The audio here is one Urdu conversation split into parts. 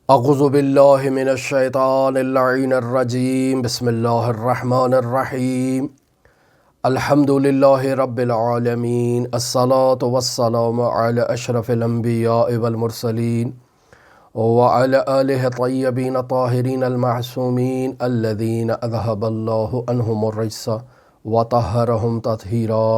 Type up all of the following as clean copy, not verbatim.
اعوذ باللہ من الشیطان اللعین الرجیم بسم اللہ الرحمن الرحیم الحمد للہ رب العالمین الصلاة والسلام علی اشرف الانبیاء والمرسلین وعلی آلہ طیبین طاہرین المعصومین الذین اذہب اللہ عنہم الرجس وطہرہم تطہیرا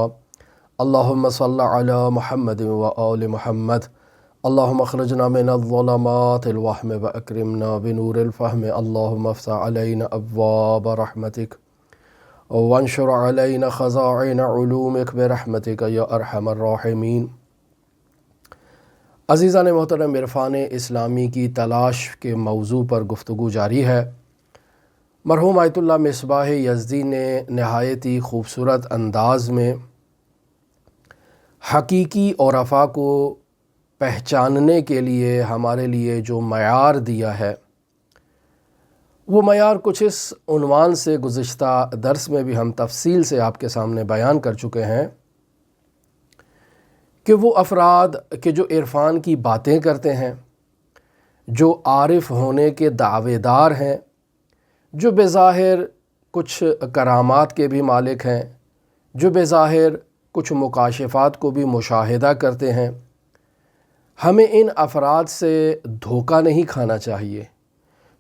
اللہم صل علی محمد وآل محمد اللہم اخرجنا من الظلمات الوہم واکرمنا بنور الفہم اللہم افتح علینا ابواب رحمتک وانشر علینا خزائن علومک برحمتک یا ارحم الراحمین۔ عزیزان محترم، عرفان اسلامی کی تلاش کے موضوع پر گفتگو جاری ہے۔ مرحوم آیت اللہ مصباح یزدی نے نہایت ہی خوبصورت انداز میں حقیقی عرفاء کو پہچاننے کے لیے ہمارے لیے جو معیار دیا ہے، وہ معیار کچھ اس عنوان سے گزشتہ درس میں بھی ہم تفصیل سے آپ کے سامنے بیان کر چکے ہیں کہ وہ افراد کہ جو عرفان کی باتیں کرتے ہیں، جو عارف ہونے کے دعوے دار ہیں، جو بظاہر کچھ کرامات کے بھی مالک ہیں، جو بظاہر کچھ مکاشفات کو بھی مشاہدہ کرتے ہیں، ہمیں ان افراد سے دھوکہ نہیں کھانا چاہیے،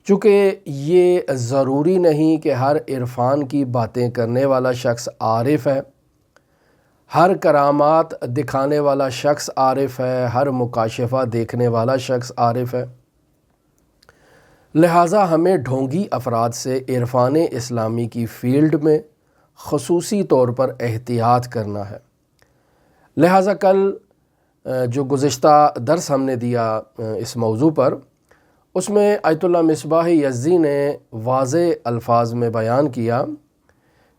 چونکہ یہ ضروری نہیں کہ ہر عرفان کی باتیں کرنے والا شخص عارف ہے، ہر کرامات دکھانے والا شخص عارف ہے، ہر مکاشفہ دیکھنے والا شخص عارف ہے۔ لہٰذا ہمیں ڈھونگی افراد سے عرفان اسلامی کی فیلڈ میں خصوصی طور پر احتیاط کرنا ہے۔ لہٰذا کل جو گزشتہ درس ہم نے دیا اس موضوع پر، اس میں آیت اللہ مصباح یزدی نے واضح الفاظ میں بیان کیا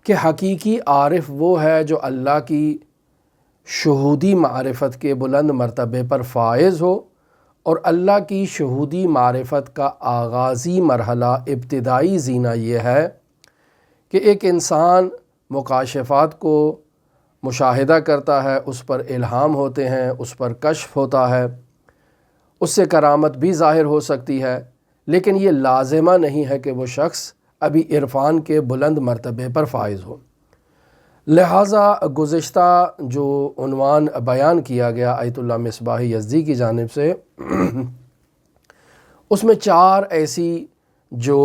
کہ حقیقی عارف وہ ہے جو اللہ کی شہودی معرفت کے بلند مرتبے پر فائز ہو، اور اللہ کی شہودی معرفت کا آغازی مرحلہ، ابتدائی زینہ یہ ہے کہ ایک انسان مکاشفات کو مشاہدہ کرتا ہے، اس پر الہام ہوتے ہیں، اس پر کشف ہوتا ہے، اس سے کرامت بھی ظاہر ہو سکتی ہے، لیکن یہ لازمہ نہیں ہے کہ وہ شخص ابھی عرفان کے بلند مرتبے پر فائز ہو۔ لہٰذا گزشتہ جو عنوان بیان کیا گیا آیت اللہ مصباح یزدی کی جانب سے، اس میں چار ایسی جو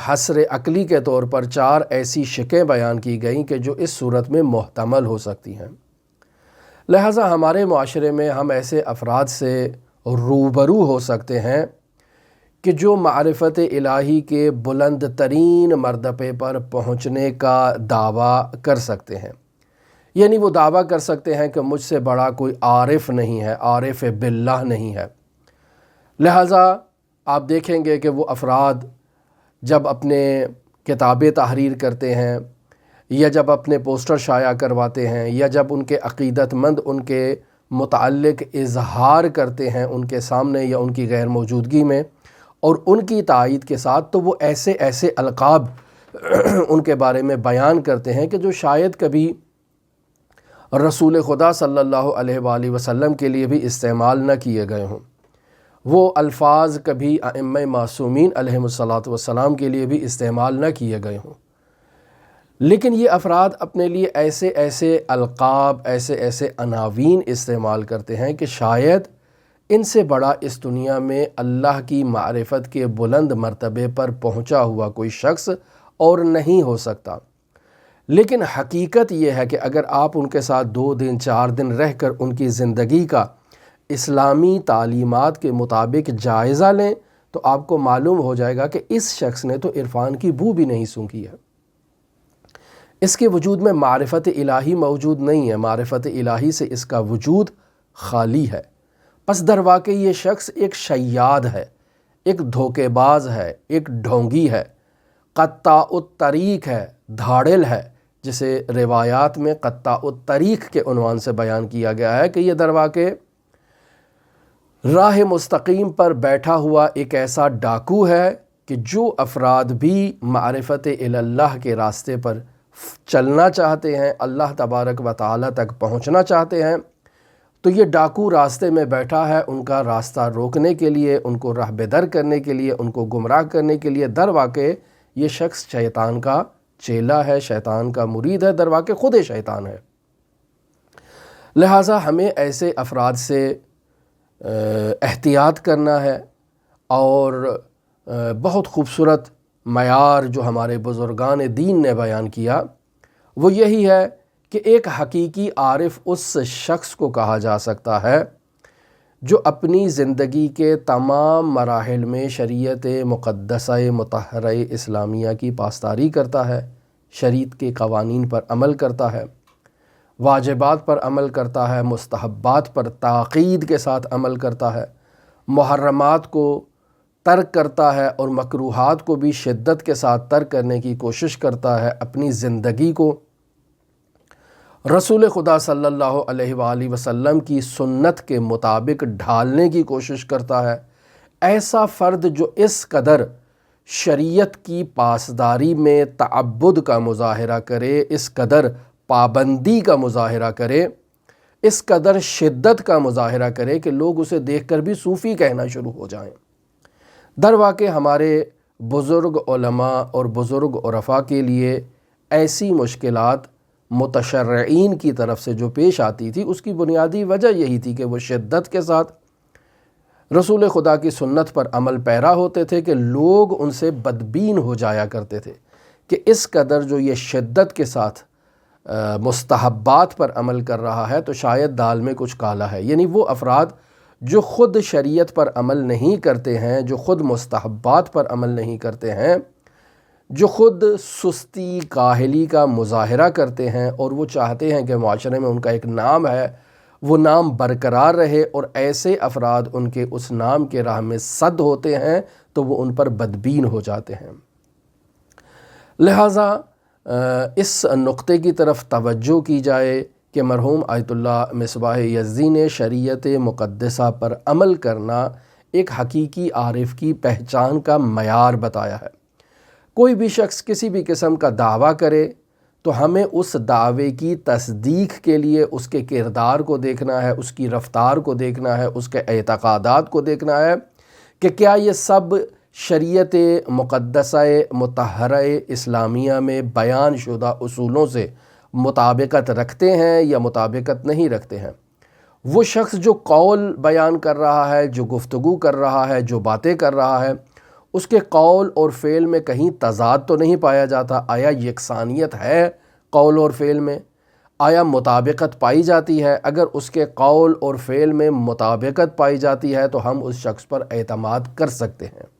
حصر عقلی کے طور پر چار ایسی شکیں بیان کی گئیں کہ جو اس صورت میں محتمل ہو سکتی ہیں۔ لہٰذا ہمارے معاشرے میں ہم ایسے افراد سے روبرو ہو سکتے ہیں کہ جو معرفت الہی کے بلند ترین مرتبے پر پہنچنے کا دعویٰ کر سکتے ہیں، یعنی وہ دعویٰ کر سکتے ہیں کہ مجھ سے بڑا کوئی عارف نہیں ہے، عارف باللہ نہیں ہے۔ لہٰذا آپ دیکھیں گے کہ وہ افراد جب اپنے کتابیں تحریر کرتے ہیں، یا جب اپنے پوسٹر شائع کرواتے ہیں، یا جب ان کے عقیدت مند ان کے متعلق اظہار کرتے ہیں ان کے سامنے یا ان کی غیر موجودگی میں، اور ان کی تائید کے ساتھ، تو وہ ایسے ایسے القاب ان کے بارے میں بیان کرتے ہیں کہ جو شاید کبھی رسول خدا صلی اللہ علیہ وآلہ وسلم کے لیے بھی استعمال نہ کیے گئے ہوں۔ وہ الفاظ کبھی ائمہ معصومین علیہم الصلاۃ والسلام کے لیے بھی استعمال نہ کیے گئے ہوں، لیکن یہ افراد اپنے لیے ایسے ایسے القاب، ایسے ایسے عناوین استعمال کرتے ہیں کہ شاید ان سے بڑا اس دنیا میں اللہ کی معرفت کے بلند مرتبے پر پہنچا ہوا کوئی شخص اور نہیں ہو سکتا۔ لیکن حقیقت یہ ہے کہ اگر آپ ان کے ساتھ 2 دن 4 دن رہ کر ان کی زندگی کا اسلامی تعلیمات کے مطابق جائزہ لیں، تو آپ کو معلوم ہو جائے گا کہ اس شخص نے تو عرفان کی بو بھی نہیں سونگھی ہے۔ اس کے وجود میں معرفت الہی موجود نہیں ہے، معرفت الہی سے اس کا وجود خالی ہے۔ پس در واقع یہ شخص ایک شیاد ہے، ایک دھوکے باز ہے، ایک ڈھونگی ہے، قطاع الطریق ہے، دھاڑل ہے، جسے روایات میں قطاع الطریق کے عنوان سے بیان کیا گیا ہے کہ یہ در واقع راہ مستقیم پر بیٹھا ہوا ایک ایسا ڈاکو ہے کہ جو افراد بھی معرفت اللہ کے راستے پر چلنا چاہتے ہیں، اللہ تبارک و تعالی تک پہنچنا چاہتے ہیں، تو یہ ڈاکو راستے میں بیٹھا ہے ان کا راستہ روکنے کے لیے، ان کو راہ بدر کرنے کے لیے، ان کو گمراہ کرنے کے لیے۔ در واقع یہ شخص شیطان کا چیلا ہے، شیطان کا مرید ہے، در واقع خود شیطان ہے۔ لہٰذا ہمیں ایسے افراد سے احتیاط کرنا ہے، اور بہت خوبصورت معیار جو ہمارے بزرگان دین نے بیان کیا وہ یہی ہے کہ ایک حقیقی عارف اس شخص کو کہا جا سکتا ہے جو اپنی زندگی کے تمام مراحل میں شریعت مقدسہ مطہرہ اسلامیہ کی پاسداری کرتا ہے، شریعت کے قوانین پر عمل کرتا ہے، واجبات پر عمل کرتا ہے، مستحبات پر تاکید کے ساتھ عمل کرتا ہے، محرمات کو ترک کرتا ہے اور مکروہات کو بھی شدت کے ساتھ ترک کرنے کی کوشش کرتا ہے، اپنی زندگی کو رسول خدا صلی اللہ علیہ وآلہ وسلم کی سنت کے مطابق ڈھالنے کی کوشش کرتا ہے۔ ایسا فرد جو اس قدر شریعت کی پاسداری میں تعبد کا مظاہرہ کرے، اس قدر پابندی کا مظاہرہ کرے، اس قدر شدت کا مظاہرہ کرے کہ لوگ اسے دیکھ کر بھی صوفی کہنا شروع ہو جائیں۔ در واقع ہمارے بزرگ علماء اور بزرگ عرفاء کے لیے ایسی مشکلات متشرعین کی طرف سے جو پیش آتی تھی، اس کی بنیادی وجہ یہی تھی کہ وہ شدت کے ساتھ رسول خدا کی سنت پر عمل پیرا ہوتے تھے کہ لوگ ان سے بدبین ہو جایا کرتے تھے کہ اس قدر جو یہ شدت کے ساتھ مستحبات پر عمل کر رہا ہے تو شاید دال میں کچھ کالا ہے۔ یعنی وہ افراد جو خود شریعت پر عمل نہیں کرتے ہیں، جو خود مستحبات پر عمل نہیں کرتے ہیں، جو خود سستی کاہلی کا مظاہرہ کرتے ہیں، اور وہ چاہتے ہیں کہ معاشرے میں ان کا ایک نام ہے، وہ نام برقرار رہے، اور ایسے افراد ان کے اس نام کے راہ میں صد ہوتے ہیں تو وہ ان پر بدبین ہو جاتے ہیں۔ لہٰذا اس نقطے کی طرف توجہ کی جائے کہ مرحوم آیت اللہ مصباح یزدی نے شریعت مقدسہ پر عمل کرنا ایک حقیقی عارف کی پہچان کا معیار بتایا ہے۔ کوئی بھی شخص کسی بھی قسم کا دعویٰ کرے تو ہمیں اس دعوے کی تصدیق کے لیے اس کے کردار کو دیکھنا ہے، اس کی رفتار کو دیکھنا ہے، اس کے اعتقادات کو دیکھنا ہے کہ کیا یہ سب شریعت مقدسہ مطہرہ اسلامیہ میں بیان شدہ اصولوں سے مطابقت رکھتے ہیں یا مطابقت نہیں رکھتے ہیں۔ وہ شخص جو قول بیان کر رہا ہے، جو گفتگو کر رہا ہے، جو باتیں کر رہا ہے، اس کے قول اور فعل میں کہیں تضاد تو نہیں پایا جاتا؟ آیا یکسانیت ہے قول اور فعل میں؟ آیا مطابقت پائی جاتی ہے؟ اگر اس کے قول اور فعل میں مطابقت پائی جاتی ہے تو ہم اس شخص پر اعتماد کر سکتے ہیں۔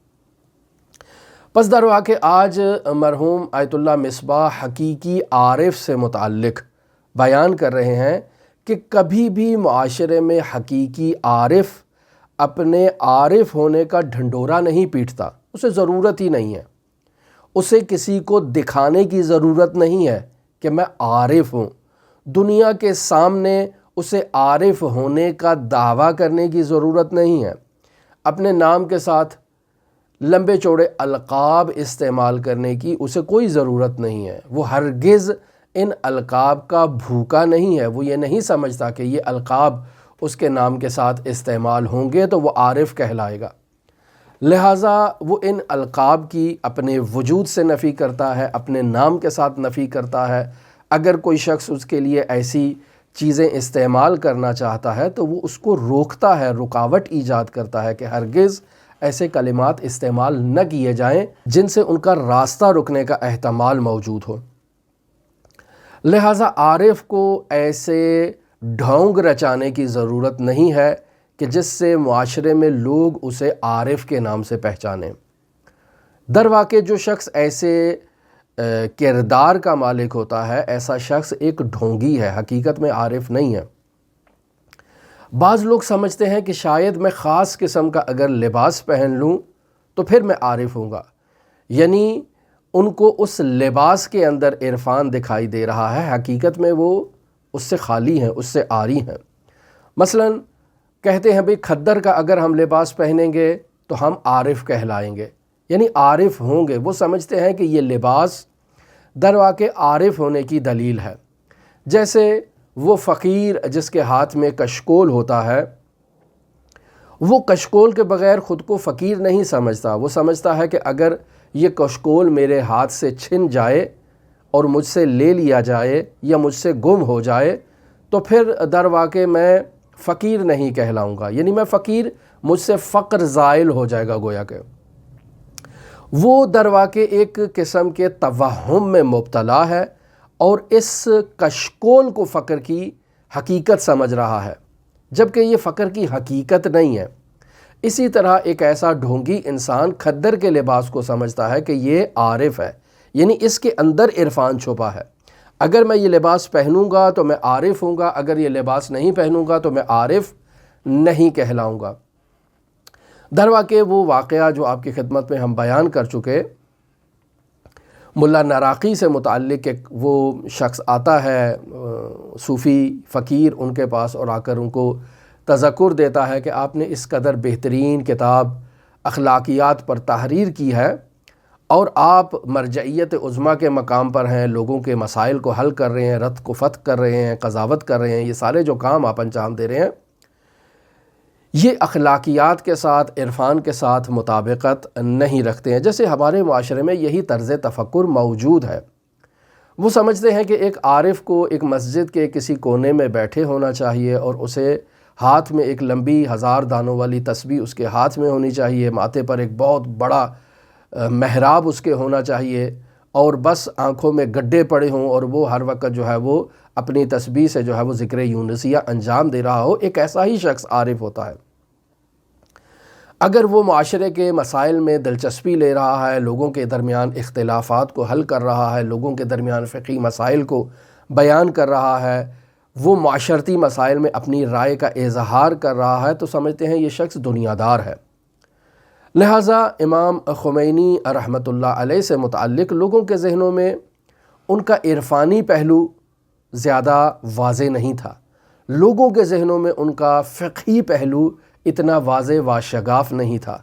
پس در واقع آج مرحوم آیت اللہ مصباح حقیقی عارف سے متعلق بیان کر رہے ہیں کہ کبھی بھی معاشرے میں حقیقی عارف اپنے عارف ہونے کا ڈھنڈورا نہیں پیٹتا، اسے ضرورت ہی نہیں ہے، اسے کسی کو دکھانے کی ضرورت نہیں ہے کہ میں عارف ہوں، دنیا کے سامنے اسے عارف ہونے کا دعویٰ کرنے کی ضرورت نہیں ہے، اپنے نام کے ساتھ لمبے چوڑے القاب استعمال کرنے کی اسے کوئی ضرورت نہیں ہے۔ وہ ہرگز ان القاب کا بھوکا نہیں ہے، وہ یہ نہیں سمجھتا کہ یہ القاب اس کے نام کے ساتھ استعمال ہوں گے تو وہ عارف کہلائے گا، لہٰذا وہ ان القاب کی اپنے وجود سے نفی کرتا ہے، اپنے نام کے ساتھ نفی کرتا ہے۔ اگر کوئی شخص اس کے لیے ایسی چیزیں استعمال کرنا چاہتا ہے تو وہ اس کو روکتا ہے، رکاوٹ ایجاد کرتا ہے کہ ہرگز ایسے کلمات استعمال نہ کیے جائیں جن سے ان کا راستہ رکنے کا احتمال موجود ہو۔ لہٰذا عارف کو ایسے ڈھونگ رچانے کی ضرورت نہیں ہے کہ جس سے معاشرے میں لوگ اسے عارف کے نام سے پہچانیں۔ در واقع جو شخص ایسے کردار کا مالک ہوتا ہے، ایسا شخص ایک ڈھونگی ہے، حقیقت میں عارف نہیں ہے۔ بعض لوگ سمجھتے ہیں کہ شاید میں خاص قسم کا اگر لباس پہن لوں تو پھر میں عارف ہوں گا، یعنی ان کو اس لباس کے اندر عرفان دکھائی دے رہا ہے، حقیقت میں وہ اس سے خالی ہیں، اس سے عاری ہیں۔ مثلا کہتے ہیں بھئی کھدر کا اگر ہم لباس پہنیں گے تو ہم عارف کہلائیں گے، یعنی عارف ہوں گے۔ وہ سمجھتے ہیں کہ یہ لباس در واقع عارف ہونے کی دلیل ہے۔ جیسے وہ فقیر جس کے ہاتھ میں کشکول ہوتا ہے، وہ کشکول کے بغیر خود کو فقیر نہیں سمجھتا، وہ سمجھتا ہے کہ اگر یہ کشکول میرے ہاتھ سے چھن جائے اور مجھ سے لے لیا جائے یا مجھ سے گم ہو جائے تو پھر در واقع میں فقیر نہیں کہلاؤں گا، یعنی میں فقیر، مجھ سے فقر زائل ہو جائے گا گویا کہ۔ وہ در واقع ایک قسم کے توہم میں مبتلا ہے اور اس کشکول کو فقر کی حقیقت سمجھ رہا ہے، جبکہ یہ فقر کی حقیقت نہیں ہے۔ اسی طرح ایک ایسا ڈھونگی انسان کھدر کے لباس کو سمجھتا ہے کہ یہ عارف ہے، یعنی اس کے اندر عرفان چھپا ہے۔ اگر میں یہ لباس پہنوں گا تو میں عارف ہوں گا، اگر یہ لباس نہیں پہنوں گا تو میں عارف نہیں کہلاؤں گا۔ در واقع وہ واقعہ جو آپ کی خدمت میں ہم بیان کر چکے، ملا نراقی سے متعلق ایک وہ شخص آتا ہے صوفی فقیر ان کے پاس اور آ کر ان کو تذکر دیتا ہے کہ آپ نے اس قدر بہترین کتاب اخلاقیات پر تحریر کی ہے اور آپ مرجعیت عظمیٰ کے مقام پر ہیں، لوگوں کے مسائل کو حل کر رہے ہیں، رد کو فتح کر رہے ہیں، قضاوت کر رہے ہیں، یہ سارے جو کام آپ انجام دے رہے ہیں یہ اخلاقیات کے ساتھ، عرفان کے ساتھ مطابقت نہیں رکھتے ہیں۔ جیسے ہمارے معاشرے میں یہی طرز تفکر موجود ہے، وہ سمجھتے ہیں کہ ایک عارف کو ایک مسجد کے کسی کونے میں بیٹھے ہونا چاہیے اور اسے ہاتھ میں ایک لمبی 1000 دانوں والی تسبیح اس کے ہاتھ میں ہونی چاہیے، ماتھے پر ایک بہت بڑا محراب اس کے ہونا چاہیے اور بس آنکھوں میں گڈھے پڑے ہوں اور وہ ہر وقت جو ہے وہ اپنی تسبیح سے جو ہے وہ ذکر یونسیہ انجام دے رہا ہو۔ ایک ایسا ہی شخص عارف ہوتا ہے۔ اگر وہ معاشرے کے مسائل میں دلچسپی لے رہا ہے، لوگوں کے درمیان اختلافات کو حل کر رہا ہے، لوگوں کے درمیان فقہی مسائل کو بیان کر رہا ہے، وہ معاشرتی مسائل میں اپنی رائے کا اظہار کر رہا ہے، تو سمجھتے ہیں یہ شخص دنیا دار ہے۔ لہٰذا امام خمینی رحمۃ اللہ علیہ سے متعلق لوگوں کے ذہنوں میں ان کا عرفانی پہلو زیادہ واضح نہیں تھا، لوگوں کے ذہنوں میں ان کا فقہی پہلو اتنا واضح و شگاف نہیں تھا۔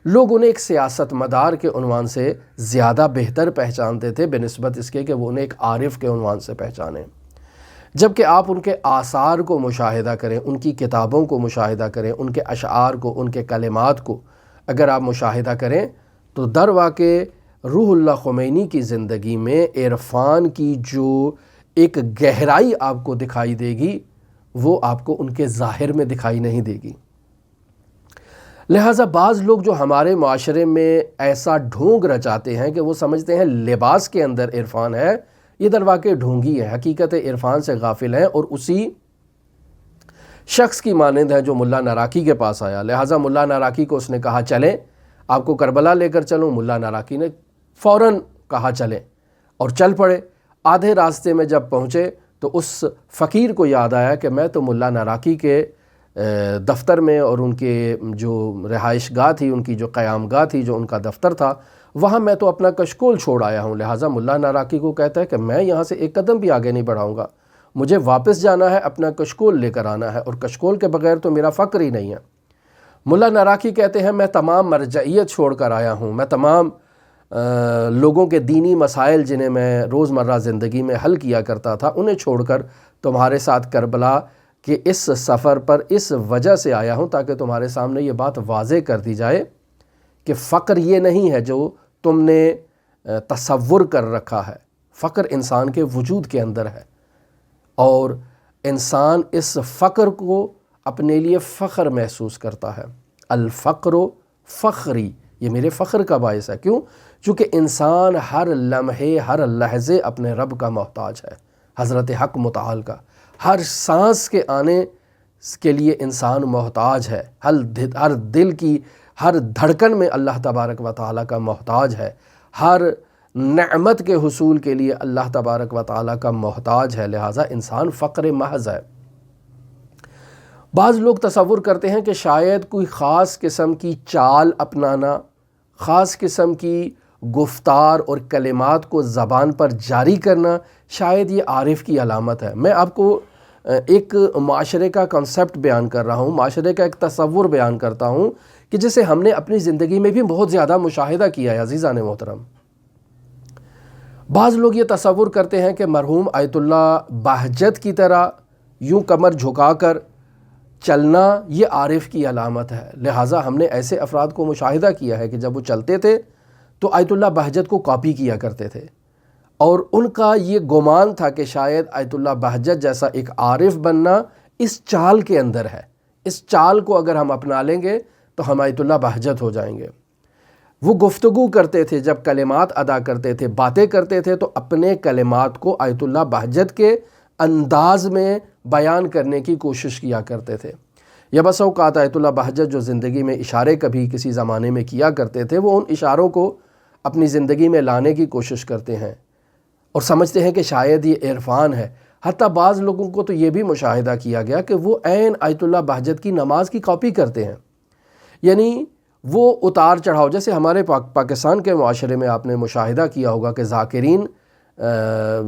لوگ انہیں ایک سیاست مدار کے عنوان سے زیادہ بہتر پہچانتے تھے بنسبت اس کے کہ وہ انہیں ایک عارف کے عنوان سے پہچانیں، جبکہ آپ ان کے آثار کو مشاہدہ کریں، ان کی کتابوں کو مشاہدہ کریں، ان کے اشعار کو، ان کے کلمات کو اگر آپ مشاہدہ کریں تو در واقع روح اللہ خمینی کی زندگی میں عرفان کی جو ایک گہرائی آپ کو دکھائی دے گی وہ آپ کو ان کے ظاہر میں دکھائی نہیں دے گی۔ لہٰذا بعض لوگ جو ہمارے معاشرے میں ایسا ڈھونگ رچاتے ہیں کہ وہ سمجھتے ہیں لباس کے اندر عرفان ہے، یہ در واقع ڈھونگی ہے، حقیقت عرفان سے غافل ہیں اور اسی شخص کی مانند ہے جو ملا نراقی کے پاس آیا۔ لہٰذا ملا نراقی کو اس نے کہا چلیں، آپ کو کربلا لے کر چلوں۔ ملا نراقی نے فوراً کہا چلیں اور چل پڑے۔ آدھے راستے میں جب پہنچے تو اس فقیر کو یاد آیا کہ میں تو ملا نراقی کے دفتر میں اور ان کے جو رہائش گاہ تھی، ان کی جو قیام گاہ تھی، جو ان کا دفتر تھا، وہاں میں تو اپنا کشکول چھوڑ آیا ہوں۔ لہٰذا ملا نراقی کو کہتا ہے کہ میں یہاں سے ایک قدم بھی آگے نہیں بڑھاؤں گا، مجھے واپس جانا ہے، اپنا کشکول لے کر آنا ہے، اور کشکول کے بغیر تو میرا فقر ہی نہیں ہے۔ ملا نراقی کہتے ہیں میں تمام مرجعیت چھوڑ کر آیا ہوں، میں تمام لوگوں کے دینی مسائل جنہیں میں روزمرہ زندگی میں حل کیا کرتا تھا انہیں چھوڑ کر تمہارے ساتھ کربلا کہ اس سفر پر اس وجہ سے آیا ہوں تاکہ تمہارے سامنے یہ بات واضح کر دی جائے کہ فقر یہ نہیں ہے جو تم نے تصور کر رکھا ہے، فقر انسان کے وجود کے اندر ہے اور انسان اس فقر کو اپنے لیے فخر محسوس کرتا ہے۔ الفقر فخری، یہ میرے فخر کا باعث ہے۔ کیوں؟ چونکہ انسان ہر لمحے ہر لحظے اپنے رب کا محتاج ہے، حضرت حق متعال کا۔ ہر سانس کے آنے کے لیے انسان محتاج ہے، ہر دل کی ہر دھڑکن میں اللہ تبارک و تعالیٰ کا محتاج ہے، ہر نعمت کے حصول کے لیے اللہ تبارک و تعالیٰ کا محتاج ہے۔ لہٰذا انسان فقر محض ہے۔ بعض لوگ تصور کرتے ہیں کہ شاید کوئی خاص قسم کی چال اپنانا، خاص قسم کی گفتار اور کلمات کو زبان پر جاری کرنا شاید یہ عارف کی علامت ہے۔ میں آپ کو ایک معاشرے کا کنسپٹ بیان کر رہا ہوں، معاشرے کا ایک تصور بیان کرتا ہوں کہ جسے ہم نے اپنی زندگی میں بھی بہت زیادہ مشاہدہ کیا ہے عزیزان محترم۔ بعض لوگ یہ تصور کرتے ہیں کہ مرحوم آیت اللہ بہجت کی طرح یوں کمر جھکا کر چلنا یہ عارف کی علامت ہے۔ لہٰذا ہم نے ایسے افراد کو مشاہدہ کیا ہے کہ جب وہ چلتے تھے تو آیت اللہ بہجت کو کاپی کیا کرتے تھے، اور ان کا یہ گمان تھا کہ شاید آیت اللہ بہجت جیسا ایک عارف بننا اس چال کے اندر ہے، اس چال کو اگر ہم اپنا لیں گے تو ہم آیت اللہ بہجت ہو جائیں گے۔ وہ گفتگو کرتے تھے، جب کلمات ادا کرتے تھے، باتیں کرتے تھے، تو اپنے کلمات کو آیت اللہ بہجت کے انداز میں بیان کرنے کی کوشش کیا کرتے تھے۔ یا بس اوقات آیت اللہ بہجت جو زندگی میں اشارے کبھی کسی زمانے میں کیا کرتے تھے، وہ ان اشاروں کو اپنی زندگی میں لانے کی کوشش کرتے ہیں اور سمجھتے ہیں کہ شاید یہ عرفان ہے۔ حتیٰ بعض لوگوں کو تو یہ بھی مشاہدہ کیا گیا کہ وہ عین آیت اللہ بہجت کی نماز کی کاپی کرتے ہیں، یعنی وہ اتار چڑھاؤ، جیسے ہمارے پاکستان کے معاشرے میں آپ نے مشاہدہ کیا ہوگا کہ ذاکرین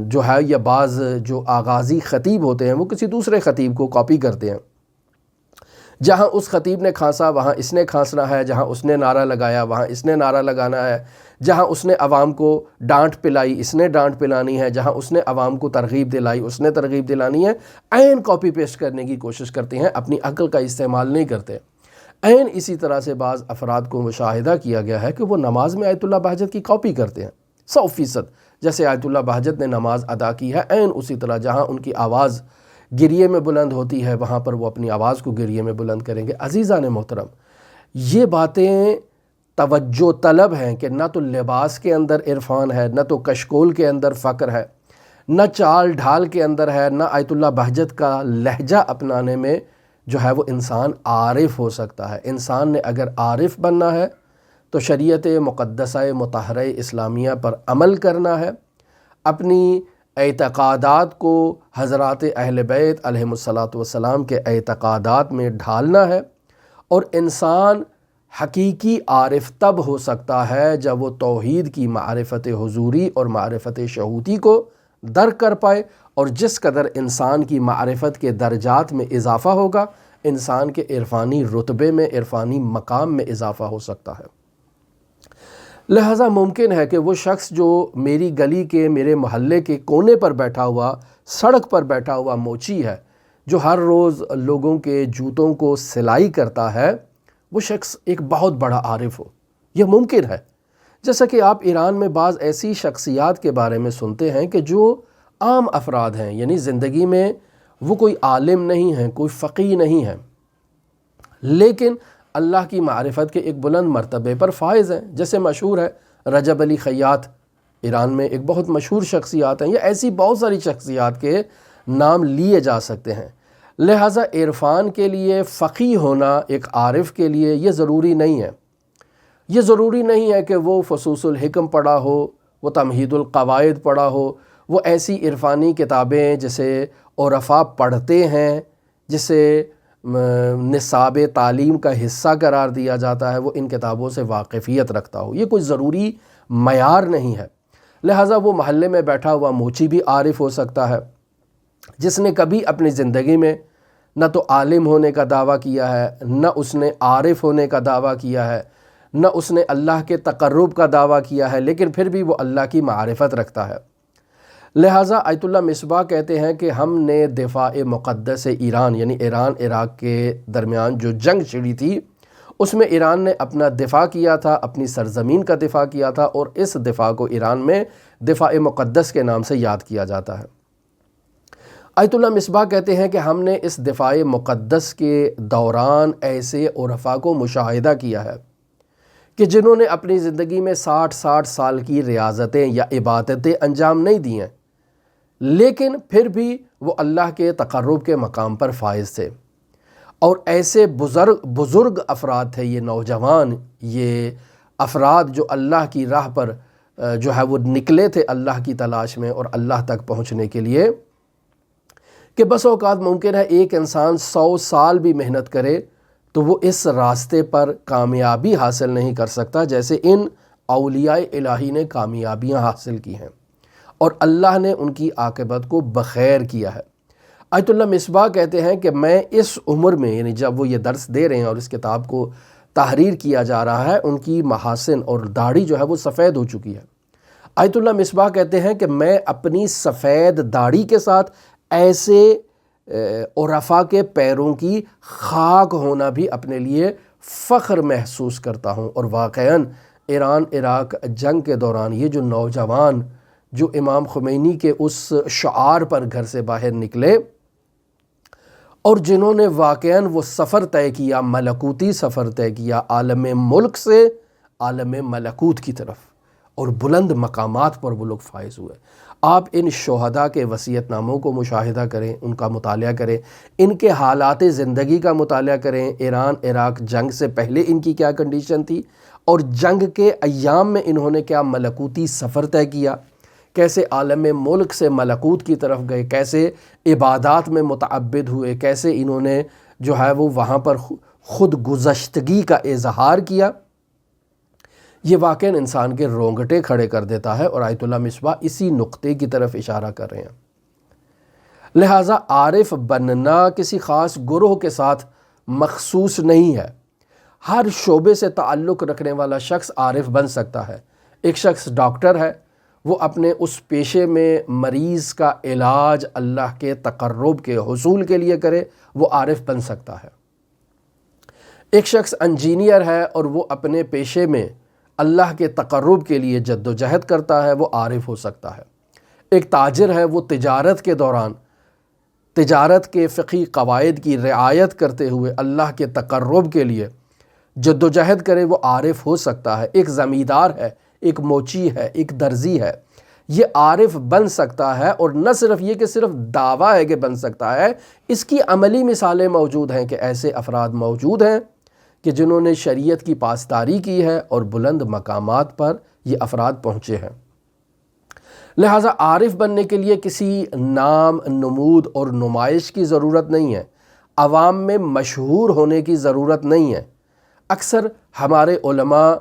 جو ہے یا بعض جو آغازی خطیب ہوتے ہیں وہ کسی دوسرے خطیب کو کاپی کرتے ہیں۔ جہاں اس خطیب نے کھانسا وہاں اس نے کھانسنا ہے، جہاں اس نے نعرہ لگایا وہاں اس نے نعرہ لگانا ہے، جہاں اس نے عوام کو ڈانٹ پلائی اس نے ڈانٹ پلانی ہے، جہاں اس نے عوام کو ترغیب دلائی اس نے ترغیب دلانی ہے۔ عین کاپی پیسٹ کرنے کی کوشش کرتے ہیں، اپنی عقل کا استعمال نہیں کرتے۔ عین اسی طرح سے بعض افراد کو مشاہدہ کیا گیا ہے کہ وہ نماز میں آیت اللہ بہجت کی کاپی کرتے ہیں 100%، جیسے آیت اللہ بہجت نے نماز ادا کی ہے عین اسی طرح، جہاں ان کی آواز گریے میں بلند ہوتی ہے وہاں پر وہ اپنی آواز کو گریے میں بلند کریں گے۔ عزیزان محترم، یہ باتیں توجہ طلب ہیں کہ نہ تو لباس کے اندر عرفان ہے، نہ تو کشکول کے اندر فقر ہے، نہ چال ڈھال کے اندر ہے، نہ آیت اللہ بہجت کا لہجہ اپنانے میں جو ہے وہ انسان عارف ہو سکتا ہے۔ انسان نے اگر عارف بننا ہے تو شریعت مقدسہ مطہرہ اسلامیہ پر عمل کرنا ہے، اپنی اعتقادات کو حضرات اہل بیت علیہم الصلاۃ والسلام کے اعتقادات میں ڈھالنا ہے، اور انسان حقیقی عارف تب ہو سکتا ہے جب وہ توحید کی معرفت حضوری اور معرفت شہودی کو درک کر پائے، اور جس قدر انسان کی معرفت کے درجات میں اضافہ ہوگا انسان کے عرفانی رتبے میں عرفانی مقام میں اضافہ ہو سکتا ہے۔ لہٰذا ممکن ہے کہ وہ شخص جو میری گلی کے میرے محلے کے کونے پر بیٹھا ہوا سڑک پر بیٹھا ہوا موچی ہے، جو ہر روز لوگوں کے جوتوں کو سلائی کرتا ہے، وہ شخص ایک بہت بڑا عارف ہو۔ یہ ممکن ہے، جیسا کہ آپ ایران میں بعض ایسی شخصیات کے بارے میں سنتے ہیں کہ جو عام افراد ہیں، یعنی زندگی میں وہ کوئی عالم نہیں ہیں، کوئی فقیہ نہیں ہیں، لیکن اللہ کی معرفت کے ایک بلند مرتبے پر فائز ہیں۔ جیسے مشہور ہے رجب علی خیاط، ایران میں ایک بہت مشہور شخصیات ہیں، یا ایسی بہت ساری شخصیات کے نام لیے جا سکتے ہیں۔ لہٰذا عرفان کے لیے فقیہ ہونا ایک عارف کے لیے یہ ضروری نہیں ہے۔ یہ ضروری نہیں ہے کہ وہ فصوص الحکم پڑھا ہو، وہ تمہید القواعد پڑھا ہو، وہ ایسی عرفانی کتابیں جسے عرفاء پڑھتے ہیں، جسے نصاب تعلیم کا حصہ قرار دیا جاتا ہے، وہ ان کتابوں سے واقفیت رکھتا ہو۔ یہ کوئی ضروری معیار نہیں ہے۔ لہٰذا وہ محلے میں بیٹھا ہوا موچی بھی عارف ہو سکتا ہے، جس نے کبھی اپنی زندگی میں نہ تو عالم ہونے کا دعویٰ کیا ہے، نہ اس نے عارف ہونے کا دعویٰ کیا ہے، نہ اس نے اللہ کے تقرب کا دعویٰ کیا ہے، لیکن پھر بھی وہ اللہ کی معرفت رکھتا ہے۔ لہٰذا آیت اللہ مصباح کہتے ہیں کہ ہم نے دفاع مقدس ایران، یعنی ایران عراق کے درمیان جو جنگ چھڑی تھی، اس میں ایران نے اپنا دفاع کیا تھا، اپنی سرزمین کا دفاع کیا تھا، اور اس دفاع کو ایران میں دفاع مقدس کے نام سے یاد کیا جاتا ہے۔ آیت اللہ مصباح کہتے ہیں کہ ہم نے اس دفاع مقدس کے دوران ایسے عرفاء کو مشاہدہ کیا ہے کہ جنہوں نے اپنی زندگی میں 60 سال کی ریاضتیں یا عبادتیں انجام نہیں دی ہیں، لیکن پھر بھی وہ اللہ کے تقرب کے مقام پر فائز تھے، اور ایسے بزرگ افراد تھے یہ نوجوان، یہ افراد جو اللہ کی راہ پر جو ہے وہ نکلے تھے اللہ کی تلاش میں اور اللہ تک پہنچنے کے لیے، کہ بس اوقات ممکن ہے ایک انسان 100 سال بھی محنت کرے تو وہ اس راستے پر کامیابی حاصل نہیں کر سکتا جیسے ان اولیاء الہی نے کامیابیاں حاصل کی ہیں، اور اللہ نے ان کی عاقبت کو بخیر کیا ہے۔ آیت اللہ مصباح کہتے ہیں کہ میں اس عمر میں، یعنی جب وہ یہ درس دے رہے ہیں اور اس کتاب کو تحریر کیا جا رہا ہے، ان کی محاسن اور داڑھی جو ہے وہ سفید ہو چکی ہے۔ آیت اللہ مصباح کہتے ہیں کہ میں اپنی سفید داڑھی کے ساتھ ایسے عرفا کے پیروں کی خاک ہونا بھی اپنے لیے فخر محسوس کرتا ہوں۔ اور واقعاً ایران عراق جنگ کے دوران یہ جو نوجوان جو امام خمینی کے اس شعار پر گھر سے باہر نکلے اور جنہوں نے واقعاً وہ سفر طے کیا، ملکوتی سفر طے کیا، عالم ملک سے عالم ملکوت کی طرف، اور بلند مقامات پر وہ لوگ فائز ہوئے۔ آپ ان شہداء کے وصیت ناموں کو مشاہدہ کریں، ان کا مطالعہ کریں، ان کے حالات زندگی کا مطالعہ کریں۔ ایران عراق جنگ سے پہلے ان کی کیا کنڈیشن تھی، اور جنگ کے ایام میں انہوں نے کیا ملکوتی سفر طے کیا، کیسے عالم ملک سے ملکوت کی طرف گئے، کیسے عبادات میں متعبد ہوئے، کیسے انہوں نے جو ہے وہ وہاں پر خود گزشتگی کا اظہار کیا۔ یہ واقعاً انسان کے رونگٹے کھڑے کر دیتا ہے، اور آیت اللہ مصباح اسی نقطے کی طرف اشارہ کر رہے ہیں۔ لہٰذا عارف بننا کسی خاص گروہ کے ساتھ مخصوص نہیں ہے، ہر شعبے سے تعلق رکھنے والا شخص عارف بن سکتا ہے۔ ایک شخص ڈاکٹر ہے، وہ اپنے اس پیشے میں مریض کا علاج اللہ کے تقرب کے حصول کے لیے کرے، وہ عارف بن سکتا ہے۔ ایک شخص انجینئر ہے اور وہ اپنے پیشے میں اللہ کے تقرب کے لیے جد و جہد کرتا ہے، وہ عارف ہو سکتا ہے۔ ایک تاجر ہے، وہ تجارت کے دوران تجارت کے فقہی قواعد کی رعایت کرتے ہوئے اللہ کے تقرب کے لیے جد و جہد کرے، وہ عارف ہو سکتا ہے۔ ایک زمیندار ہے، ایک موچی ہے، ایک درزی ہے، یہ عارف بن سکتا ہے، اور نہ صرف یہ کہ صرف دعویٰ ہے کہ بن سکتا ہے، اس کی عملی مثالیں موجود ہیں کہ ایسے افراد موجود ہیں کہ جنہوں نے شریعت کی پاسداری کی ہے اور بلند مقامات پر یہ افراد پہنچے ہیں۔ لہٰذا عارف بننے کے لیے کسی نام، نمود اور نمائش کی ضرورت نہیں ہے، عوام میں مشہور ہونے کی ضرورت نہیں ہے۔ اکثر ہمارے علماء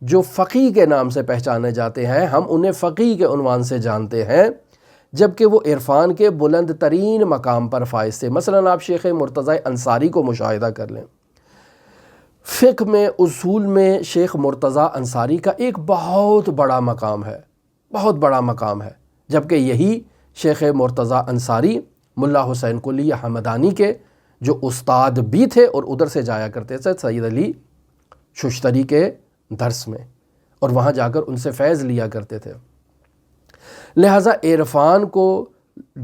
جو فقیہ کے نام سے پہچانے جاتے ہیں، ہم انہیں فقیہ کے عنوان سے جانتے ہیں، جبکہ وہ عرفان کے بلند ترین مقام پر فائز تھے۔ مثلاً آپ شیخ مرتضیٰ انصاری کو مشاہدہ کر لیں۔ فقہ میں، اصول میں شیخ مرتضیٰ انصاری کا ایک بہت بڑا مقام ہے، بہت بڑا مقام ہے، جبکہ یہی شیخ مرتضیٰ انصاری ملا حسین قلی حمدانی کے جو استاد بھی تھے، اور ادھر سے جایا کرتے تھے سید علی ششتری کے درس میں، اور وہاں جا کر ان سے فیض لیا کرتے تھے۔ لہٰذا عرفان کو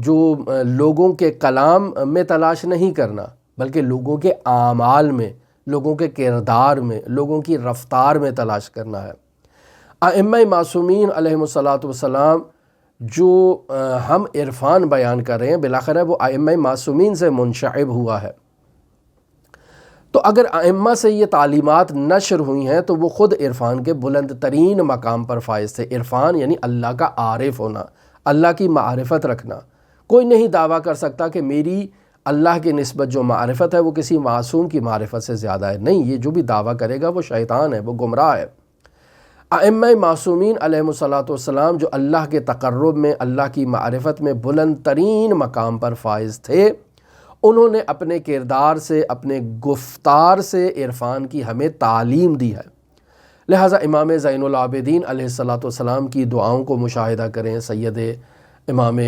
جو لوگوں کے کلام میں تلاش نہیں کرنا، بلکہ لوگوں کے اعمال میں، لوگوں کے کردار میں، لوگوں کی رفتار میں تلاش کرنا ہے۔ ائمہ معصومین علیہم الصلاۃ والسلام جو ہم عرفان بیان کر رہے ہیں، بالآخر وہ ائمہ معصومین سے منشعب ہوا ہے۔ تو اگر ائمہ سے یہ تعلیمات نشر ہوئی ہیں تو وہ خود عرفان کے بلند ترین مقام پر فائز تھے۔ عرفان یعنی اللہ کا عارف ہونا، اللہ کی معرفت رکھنا۔ کوئی نہیں دعویٰ کر سکتا کہ میری اللہ کی نسبت جو معرفت ہے وہ کسی معصوم کی معرفت سے زیادہ ہے، نہیں، یہ جو بھی دعویٰ کرے گا وہ شیطان ہے، وہ گمراہ ہے۔ ائمہ معصومین علیہم الصلاۃ والسلام جو اللہ کے تقرب میں، اللہ کی معرفت میں بلند ترین مقام پر فائز تھے، انہوں نے اپنے کردار سے، اپنے گفتار سے عرفان کی ہمیں تعلیم دی ہے۔ لہٰذا امام زین العابدین علیہ الصلاۃ والسلام کی دعاؤں کو مشاہدہ کریں، سید امام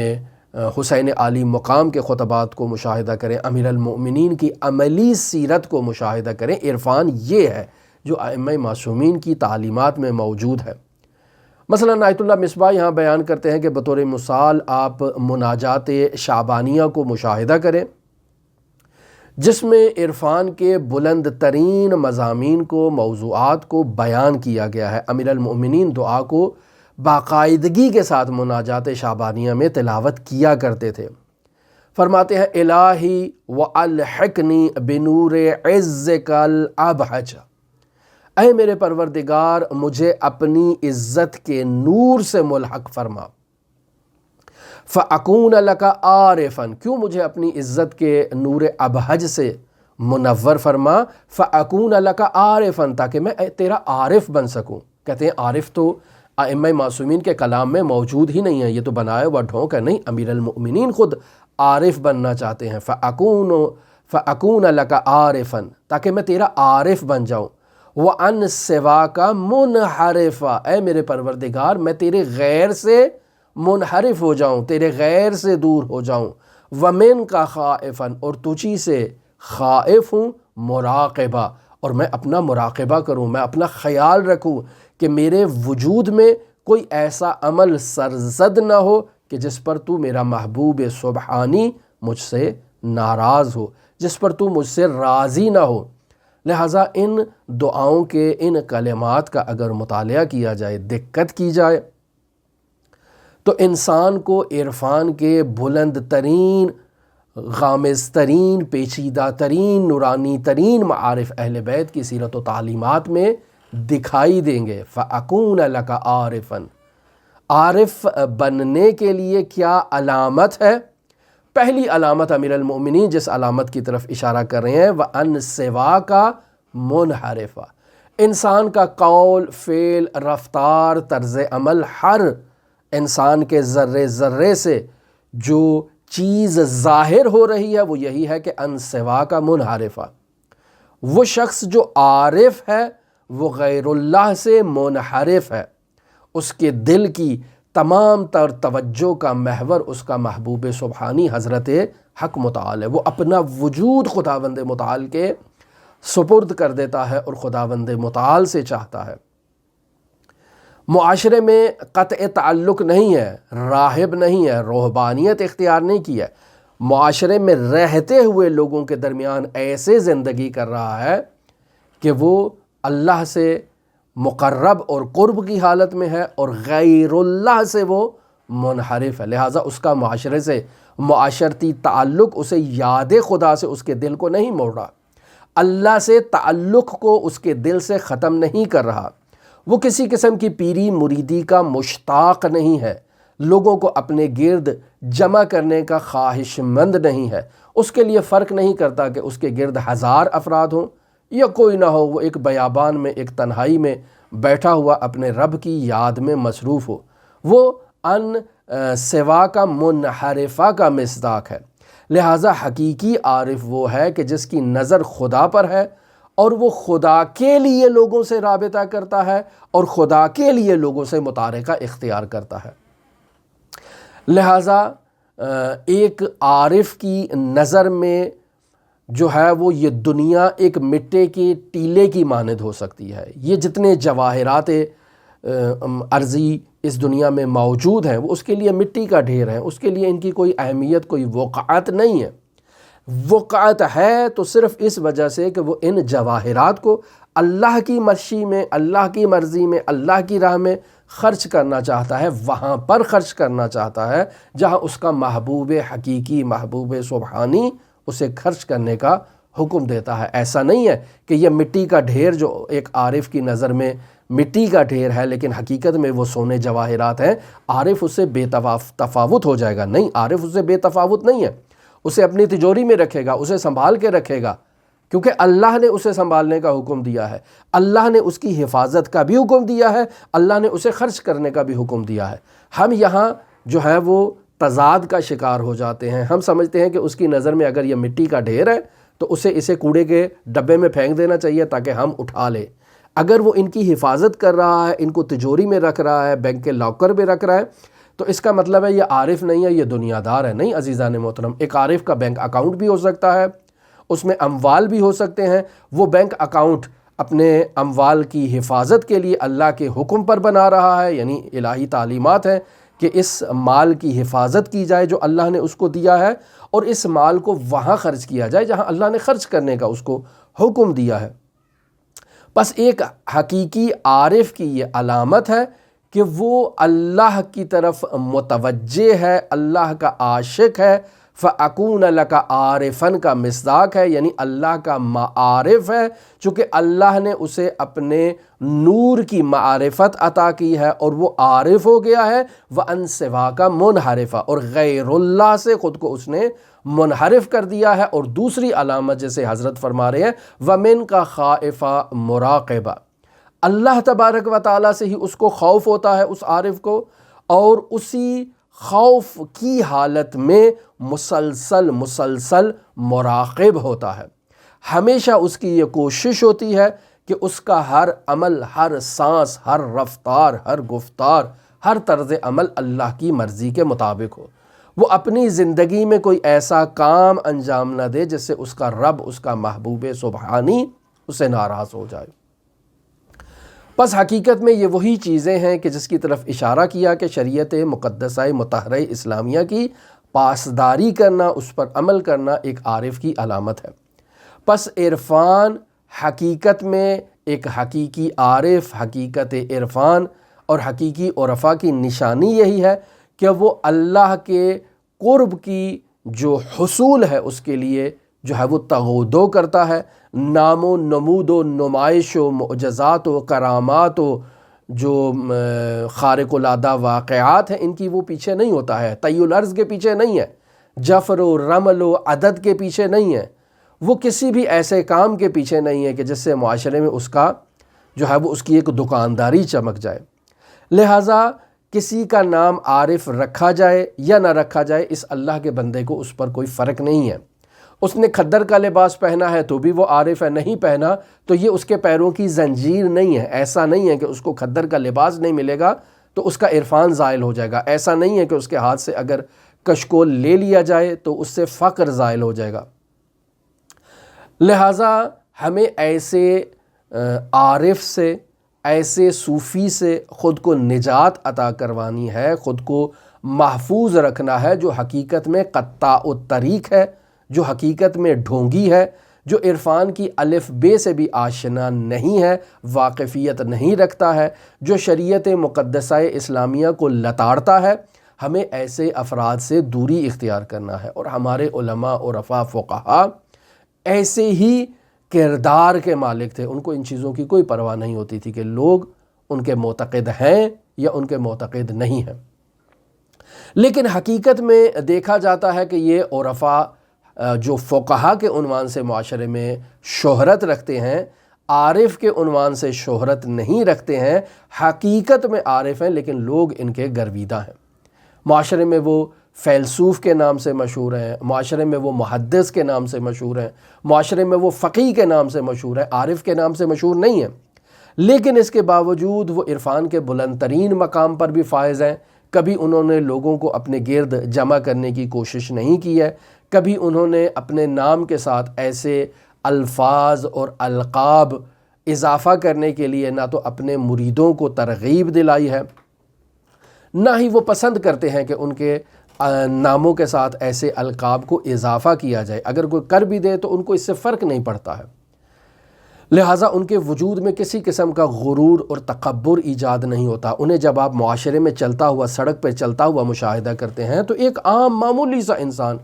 حسین عالی مقام کے خطبات کو مشاہدہ کریں، امیر المؤمنین کی عملی سیرت کو مشاہدہ کریں۔ عرفان یہ ہے جو ائمہ معصومین کی تعلیمات میں موجود ہے۔ مثلاً آیت اللہ مصباح یہاں بیان کرتے ہیں کہ بطور مثال آپ مناجات شعبانیہ کو مشاہدہ کریں، جس میں عرفان کے بلند ترین مضامین کو، موضوعات کو بیان کیا گیا ہے۔ امیر المؤمنین دعا کو باقاعدگی کے ساتھ مناجات شعبانیہ میں تلاوت کیا کرتے تھے۔ فرماتے ہیں الہی والحقنی بنور عزک الابہج، اے میرے پروردگار مجھے اپنی عزت کے نور سے ملحق فرما۔ فَأَكُونَ لَكَ عَارِفًا، کیوں مجھے اپنی عزت کے نور ابہج سے منور فرما؟ فَأَكُونَ لَكَ عَارِفًا، تاکہ میں تیرا عارف بن سکوں۔ کہتے ہیں عارف تو ائمہ معصومین کے کلام میں موجود ہی نہیں ہے، یہ تو بنایا ہوا ڈھونگ ہے، نہیں، امیر المؤمنین خود عارف بننا چاہتے ہیں۔ فَأَكُونَ لَكَ عَارِفًا، تاکہ میں تیرا عارف بن جاؤں۔ وَعَنْ سِوَاكَ مُنْحَرِفًا، اے میرے پروردگار میں تیرے غیر سے منحرف ہو جاؤں، تیرے غیر سے دور ہو جاؤں۔ ومن کا خائفن، اور تجھی سے خائف ہوں، مراقبہ، اور میں اپنا مراقبہ کروں، میں اپنا خیال رکھوں کہ میرے وجود میں کوئی ایسا عمل سرزد نہ ہو کہ جس پر تو میرا محبوب سبحانی مجھ سے ناراض ہو، جس پر تو مجھ سے راضی نہ ہو۔ لہٰذا ان دعاؤں کے ان کلمات کا اگر مطالعہ کیا جائے، دقت کی جائے، تو انسان کو عرفان کے بلند ترین، غامض ترین، پیچیدہ ترین، نورانی ترین معارف اہل بیت کی سیرت و تعلیمات میں دکھائی دیں گے۔ فَأَكُونَ لَكَ عَارِفًا، عارف بننے کے لیے کیا علامت ہے؟ پہلی علامت امیر المؤمنین جس علامت کی طرف اشارہ کر رہے ہیں، وَأَن سِوَاكَ مُنْحَرِفًا، انسان کا قول، فعل، رفتار، طرز عمل، ہر انسان کے ذرے ذرے سے جو چیز ظاہر ہو رہی ہے وہ یہی ہے کہ ان سِوَاكَ مُنْحَرِفًا، وہ شخص جو عارف ہے وہ غیر اللہ سے منحرف ہے، اس کے دل کی تمام تر توجہ کا محور اس کا محبوب سبحانی حضرت حق متعال ہے، وہ اپنا وجود خداوند متعال کے سپرد کر دیتا ہے اور خداوند متعال سے چاہتا ہے۔ معاشرے میں قطع تعلق نہیں ہے، راہب نہیں ہے، روحانیت اختیار نہیں کی ہے، معاشرے میں رہتے ہوئے لوگوں کے درمیان ایسے زندگی کر رہا ہے کہ وہ اللہ سے مقرب اور قرب کی حالت میں ہے اور غیر اللہ سے وہ منحرف ہے، لہٰذا اس کا معاشرے سے معاشرتی تعلق اسے یاد خدا سے اس کے دل کو نہیں موڑ رہا، اللہ سے تعلق کو اس کے دل سے ختم نہیں کر رہا، وہ کسی قسم کی پیری مریدی کا مشتاق نہیں ہے، لوگوں کو اپنے گرد جمع کرنے کا خواہش مند نہیں ہے، اس کے لیے فرق نہیں کرتا کہ اس کے گرد 1000 افراد ہوں یا کوئی نہ ہو، وہ ایک بیابان میں، ایک تنہائی میں بیٹھا ہوا اپنے رب کی یاد میں مصروف ہو، وہ ان سِوَاكَ منحرفہ کا مصداق ہے۔ لہٰذا حقیقی عارف وہ ہے کہ جس کی نظر خدا پر ہے اور وہ خدا کے لیے لوگوں سے رابطہ کرتا ہے اور خدا کے لیے لوگوں سے متارکہ اختیار کرتا ہے۔ لہٰذا ایک عارف کی نظر میں جو ہے وہ یہ دنیا ایک مٹی کے ٹیلے کی مانند ہو سکتی ہے، یہ جتنے جواہرات ارضی اس دنیا میں موجود ہیں وہ اس کے لیے مٹی کا ڈھیر ہے، اس کے لیے ان کی کوئی اہمیت، کوئی وقعت نہیں ہے، وقعت ہے تو صرف اس وجہ سے کہ وہ ان جواہرات کو اللہ کی مشی میں، اللہ کی مرضی میں، اللہ کی راہ میں خرچ کرنا چاہتا ہے، وہاں پر خرچ کرنا چاہتا ہے جہاں اس کا محبوب حقیقی، محبوب سبحانی اسے خرچ کرنے کا حکم دیتا ہے۔ ایسا نہیں ہے کہ یہ مٹی کا ڈھیر جو ایک عارف کی نظر میں مٹی کا ڈھیر ہے لیکن حقیقت میں وہ سونے جواہرات ہیں، عارف اس سے بے تفاوت ہو جائے گا، نہیں، عارف اس سے بے تفاوت نہیں ہے، اسے اپنی تجوری میں رکھے گا، اسے سنبھال کے رکھے گا، کیونکہ اللہ نے اسے سنبھالنے کا حکم دیا ہے، اللہ نے اس کی حفاظت کا بھی حکم دیا ہے، اللہ نے اسے خرچ کرنے کا بھی حکم دیا ہے۔ ہم یہاں جو ہے وہ تضاد کا شکار ہو جاتے ہیں، ہم سمجھتے ہیں کہ اس کی نظر میں اگر یہ مٹی کا ڈھیر ہے تو اسے کوڑے کے ڈبے میں پھینک دینا چاہیے تاکہ ہم اٹھا لیں۔ اگر وہ ان کی حفاظت کر رہا ہے، ان کو تجوری میں رکھ رہا ہے، بینک کے لاکر میں رکھ رہا ہے، تو اس کا مطلب ہے یہ عارف نہیں ہے، یہ دنیا دار ہے۔ نہیں عزیزان محترم، ایک عارف کا بینک اکاؤنٹ بھی ہو سکتا ہے، اس میں اموال بھی ہو سکتے ہیں، وہ بینک اکاؤنٹ اپنے اموال کی حفاظت کے لیے اللہ کے حکم پر بنا رہا ہے، یعنی الہی تعلیمات ہیں کہ اس مال کی حفاظت کی جائے جو اللہ نے اس کو دیا ہے، اور اس مال کو وہاں خرچ کیا جائے جہاں اللہ نے خرچ کرنے کا اس کو حکم دیا ہے۔ بس ایک حقیقی عارف کی یہ علامت ہے کہ وہ اللہ کی طرف متوجہ ہے، اللہ کا عاشق ہے۔ فَأَكُونَ لَكَ عَارِفًا کا مصداق ہے، یعنی اللہ کا معارف ہے، چونکہ اللہ نے اسے اپنے نور کی معرفت عطا کی ہے اور وہ عارف ہو گیا ہے۔ وَأَن سِوَاكَ مُنْحَرِفًا، اور غیر اللہ سے خود کو اس نے منحرف کر دیا ہے۔ اور دوسری علامت جیسے حضرت فرما رہے ہیں وَمِن کا خَائِفًا مُرَاقِبًا، اللہ تبارک و تعالیٰ سے ہی اس کو خوف ہوتا ہے اس عارف کو، اور اسی خوف کی حالت میں مسلسل مراقب ہوتا ہے، ہمیشہ اس کی یہ کوشش ہوتی ہے کہ اس کا ہر عمل، ہر سانس، ہر رفتار، ہر گفتار، ہر طرز عمل اللہ کی مرضی کے مطابق ہو۔ وہ اپنی زندگی میں کوئی ایسا کام انجام نہ دے جس سے اس کا رب، اس کا محبوب سبحانی اسے ناراض ہو جائے۔ پس حقیقت میں یہ وہی چیزیں ہیں کہ جس کی طرف اشارہ کیا کہ شریعت مقدسہ مطہرہ اسلامیہ کی پاسداری کرنا، اس پر عمل کرنا ایک عارف کی علامت ہے۔ پس عرفان حقیقت میں ایک حقیقی عارف، حقیقت عرفان اور حقیقی عرفاء کی نشانی یہی ہے کہ وہ اللہ کے قرب کی جو حصول ہے اس کے لیے جو ہے وہ تغودو کرتا ہے، نام و نمود و نمائش و معجزات و کرامات و جو خارق العادہ واقعات ہیں ان کی وہ پیچھے نہیں ہوتا ہے، طی الارض کے پیچھے نہیں ہے، جفر و رمل و عدد کے پیچھے نہیں ہے، وہ کسی بھی ایسے کام کے پیچھے نہیں ہے کہ جس سے معاشرے میں اس کا جو ہے وہ اس کی ایک دکانداری چمک جائے۔ لہٰذا کسی کا نام عارف رکھا جائے یا نہ رکھا جائے، اس اللہ کے بندے کو اس پر کوئی فرق نہیں ہے۔ اس نے کھدر کا لباس پہنا ہے تو بھی وہ عارف ہے، نہیں پہنا تو یہ اس کے پیروں کی زنجیر نہیں ہے۔ ایسا نہیں ہے کہ اس کو کھدر کا لباس نہیں ملے گا تو اس کا عرفان زائل ہو جائے گا، ایسا نہیں ہے کہ اس کے ہاتھ سے اگر کشکول لے لیا جائے تو اس سے فقر زائل ہو جائے گا۔ لہٰذا ہمیں ایسے عارف سے، ایسے صوفی سے خود کو نجات عطا کروانی ہے، خود کو محفوظ رکھنا ہے، جو حقیقت میں قطاع الطریق ہے، جو حقیقت میں ڈھونگی ہے، جو عرفان کی الف بے سے بھی آشنا نہیں ہے، واقفیت نہیں رکھتا ہے، جو شریعت مقدسہ اسلامیہ کو لتاڑتا ہے۔ ہمیں ایسے افراد سے دوری اختیار کرنا ہے، اور ہمارے علماء عرفاء فقہاء ایسے ہی کردار کے مالک تھے، ان کو ان چیزوں کی کوئی پرواہ نہیں ہوتی تھی کہ لوگ ان کے معتقد ہیں یا ان کے معتقد نہیں ہیں۔ لیکن حقیقت میں دیکھا جاتا ہے کہ یہ عرفاء جو فقہا کے عنوان سے معاشرے میں شہرت رکھتے ہیں، عارف کے عنوان سے شہرت نہیں رکھتے ہیں، حقیقت میں عارف ہیں لیکن لوگ ان کے گرویدہ ہیں۔ معاشرے میں وہ فیلسوف کے نام سے مشہور ہیں، معاشرے میں وہ محدث کے نام سے مشہور ہیں، معاشرے میں وہ فقیہ کے نام سے مشہور ہیں، عارف کے نام سے مشہور نہیں ہیں۔ لیکن اس کے باوجود وہ عرفان کے بلند ترین مقام پر بھی فائز ہیں۔ کبھی انہوں نے لوگوں کو اپنے گرد جمع کرنے کی کوشش نہیں کی ہے، کبھی انہوں نے اپنے نام کے ساتھ ایسے الفاظ اور القاب اضافہ کرنے کے لیے نہ تو اپنے مریدوں کو ترغیب دلائی ہے، نہ ہی وہ پسند کرتے ہیں کہ ان کے ناموں کے ساتھ ایسے القاب کو اضافہ کیا جائے۔ اگر کوئی کر بھی دے تو ان کو اس سے فرق نہیں پڑتا ہے۔ لہٰذا ان کے وجود میں کسی قسم کا غرور اور تکبر ایجاد نہیں ہوتا۔ انہیں جب آپ معاشرے میں چلتا ہوا، سڑک پہ چلتا ہوا مشاہدہ کرتے ہیں تو ایک عام معمولی سا انسان،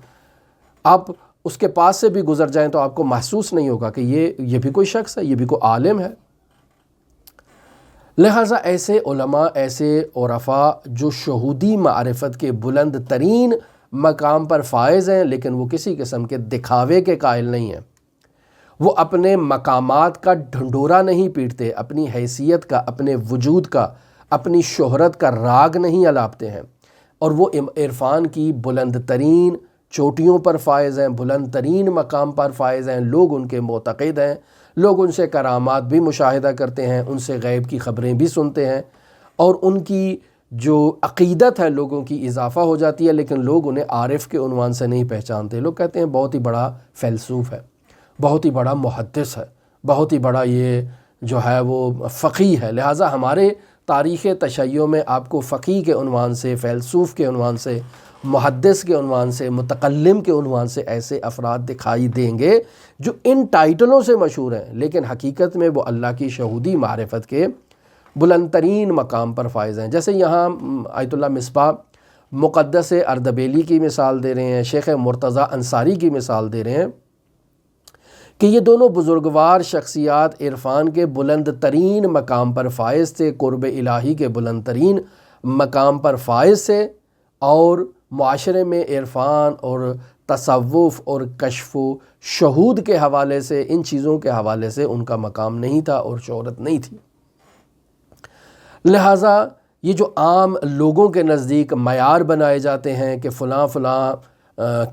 آپ اس کے پاس سے بھی گزر جائیں تو آپ کو محسوس نہیں ہوگا کہ یہ بھی کوئی شخص ہے، یہ بھی کوئی عالم ہے۔ لہٰذا ایسے علماء، ایسے عرفاء جو شہودی معرفت کے بلند ترین مقام پر فائز ہیں لیکن وہ کسی قسم کے دکھاوے کے قائل نہیں ہیں، وہ اپنے مقامات کا ڈھنڈورا نہیں پیٹتے، اپنی حیثیت کا، اپنے وجود کا، اپنی شہرت کا راگ نہیں الاپتے ہیں، اور وہ عرفان کی بلند ترین چوٹیوں پر فائز ہیں، بلند ترین مقام پر فائز ہیں، لوگ ان کے معتقد ہیں، لوگ ان سے کرامات بھی مشاہدہ کرتے ہیں، ان سے غیب کی خبریں بھی سنتے ہیں، اور ان کی جو عقیدت ہے لوگوں کی اضافہ ہو جاتی ہے، لیکن لوگ انہیں عارف کے عنوان سے نہیں پہچانتے۔ لوگ کہتے ہیں بہت ہی بڑا فیلسوف ہے، بہت ہی بڑا محدث ہے، بہت ہی بڑا یہ جو ہے وہ فقیہ ہے۔ لہٰذا ہمارے تاریخ تشیع میں آپ کو فقیہ کے عنوان سے، فیلسوف کے عنوان سے، محدث کے عنوان سے، متکلم کے عنوان سے ایسے افراد دکھائی دیں گے جو ان ٹائٹلوں سے مشہور ہیں لیکن حقیقت میں وہ اللہ کی شہودی معرفت کے بلند ترین مقام پر فائز ہیں۔ جیسے یہاں آیت اللہ مصباح مقدس اردبیلی کی مثال دے رہے ہیں، شیخ مرتضیٰ انصاری کی مثال دے رہے ہیں کہ یہ دونوں بزرگوار شخصیات عرفان کے بلند ترین مقام پر فائز تھے، قرب الہی کے بلند ترین مقام پر فائز تھے، اور معاشرے میں عرفان اور تصوف اور کشف و شہود کے حوالے سے، ان چیزوں کے حوالے سے ان کا مقام نہیں تھا اور شہرت نہیں تھی۔ لہٰذا یہ جو عام لوگوں کے نزدیک معیار بنائے جاتے ہیں کہ فلاں فلاں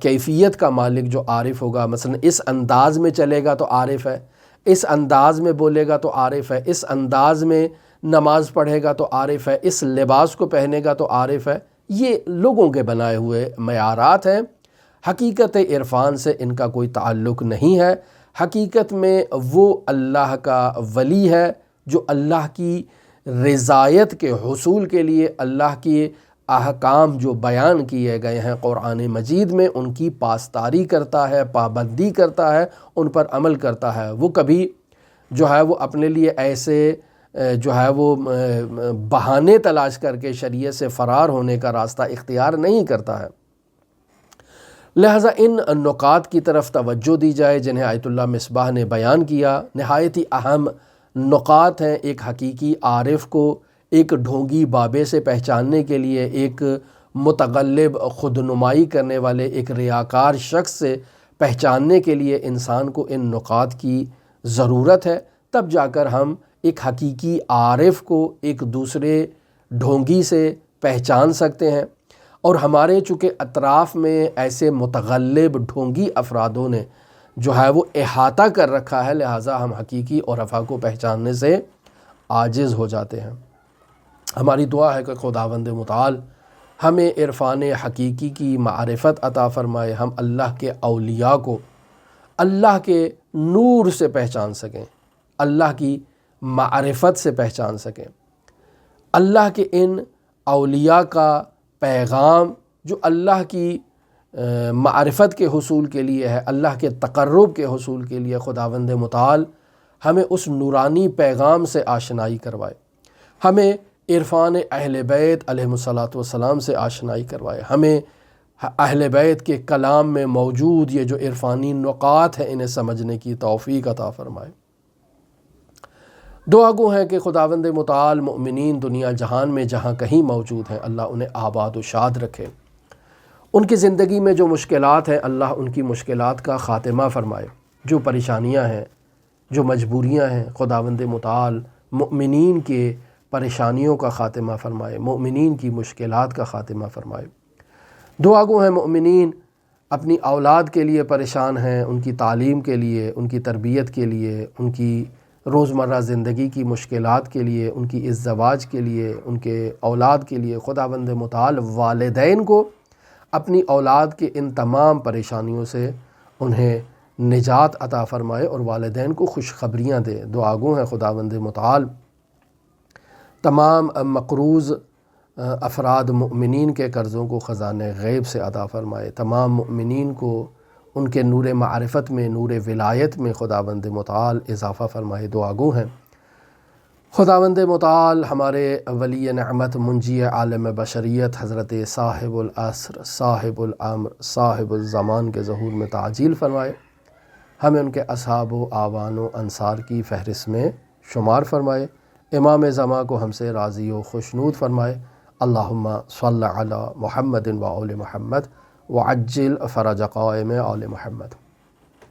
کیفیت کا مالک جو عارف ہوگا، مثلا اس انداز میں چلے گا تو عارف ہے، اس انداز میں بولے گا تو عارف ہے، اس انداز میں نماز پڑھے گا تو عارف ہے، اس لباس کو پہنے گا تو عارف ہے، یہ لوگوں کے بنائے ہوئے معیارات ہیں، حقیقت عرفان سے ان کا کوئی تعلق نہیں ہے۔ حقیقت میں وہ اللہ کا ولی ہے جو اللہ کی رضایت کے حصول کے لیے اللہ کے احکام جو بیان کیے گئے ہیں قرآن مجید میں ان کی پاسداری کرتا ہے، پابندی کرتا ہے، ان پر عمل کرتا ہے۔ وہ کبھی جو ہے وہ اپنے لیے ایسے جو ہے وہ بہانے تلاش کر کے شریعت سے فرار ہونے کا راستہ اختیار نہیں کرتا ہے۔ لہٰذا ان نکات کی طرف توجہ دی جائے جنہیں آیت اللہ مصباح نے بیان کیا۔ نہایت ہی اہم نکات ہیں ایک حقیقی عارف کو ایک ڈھونگی بابے سے پہچاننے کے لیے، ایک متغلب خودنمائی کرنے والے ایک ریاکار شخص سے پہچاننے کے لیے انسان کو ان نکات کی ضرورت ہے، تب جا کر ہم ایک حقیقی عارف کو ایک دوسرے ڈھونگی سے پہچان سکتے ہیں۔ اور ہمارے چونکہ اطراف میں ایسے متغلب ڈھونگی افرادوں نے جو ہے وہ احاطہ کر رکھا ہے، لہٰذا ہم حقیقی عرفاء کو پہچاننے سے عاجز ہو جاتے ہیں۔ ہماری دعا ہے کہ خداوند متعال ہمیں عرفان حقیقی کی معرفت عطا فرمائے، ہم اللہ کے اولیاء کو اللہ کے نور سے پہچان سکیں، اللہ کی معرفت سے پہچان سکیں، اللہ کے ان اولیاء کا پیغام جو اللہ کی معرفت کے حصول کے لیے ہے، اللہ کے تقرب کے حصول کے لیے، خداوند متعال ہمیں اس نورانی پیغام سے آشنائی کروائے، ہمیں عرفان اہل بیت علیہ الصلاۃ والسلام سے آشنائی کروائے، ہمیں اہل بیت کے کلام میں موجود یہ جو عرفانی نکات ہیں انہیں سمجھنے کی توفیق عطا فرمائے۔ دعا گو ہیں کہ خداوند متعال مؤمنین دنیا جہان میں جہاں کہیں موجود ہیں اللہ انہیں آباد و شاد رکھے، ان کی زندگی میں جو مشکلات ہیں اللہ ان کی مشکلات کا خاتمہ فرمائے، جو پریشانیاں ہیں، جو مجبوریاں ہیں، خداوند متعال مؤمنین کے پریشانیوں کا خاتمہ فرمائے، مؤمنین کی مشکلات کا خاتمہ فرمائے۔ دعا گو ہیں مؤمنین اپنی اولاد کے لیے پریشان ہیں، ان کی تعلیم کے لیے، ان کی تربیت کے لیے، ان کی روزمرہ زندگی کی مشکلات کے لیے، ان کی ازدواج کے لیے، ان کے اولاد کے لیے۔ خداوند متعال والدین کو اپنی اولاد کے ان تمام پریشانیوں سے انہیں نجات عطا فرمائے اور والدین کو خوشخبریاں دے۔ دعا گو ہیں خداوند متعال تمام مقروض افراد مؤمنین کے قرضوں کو خزانہ غیب سے عطا فرمائے، تمام مؤمنین کو ان کے نور معرفت میں، نور ولایت میں خداوند متعال اضافہ فرمائے۔ دعا گو ہیں خداوند متعال ہمارے ولی نعمت منجی عالم بشریت حضرت صاحب العصر، صاحب الامر، صاحب الزمان کے ظہور میں تعجیل فرمائے، ہمیں ان کے اصحاب و اعوان و انصار کی فہرست میں شمار فرمائے، امام زمان کو ہم سے راضی و خوشنود فرمائے۔ اللہم صلی علی محمد و آل محمد وعجل فرج قائم آل محمد۔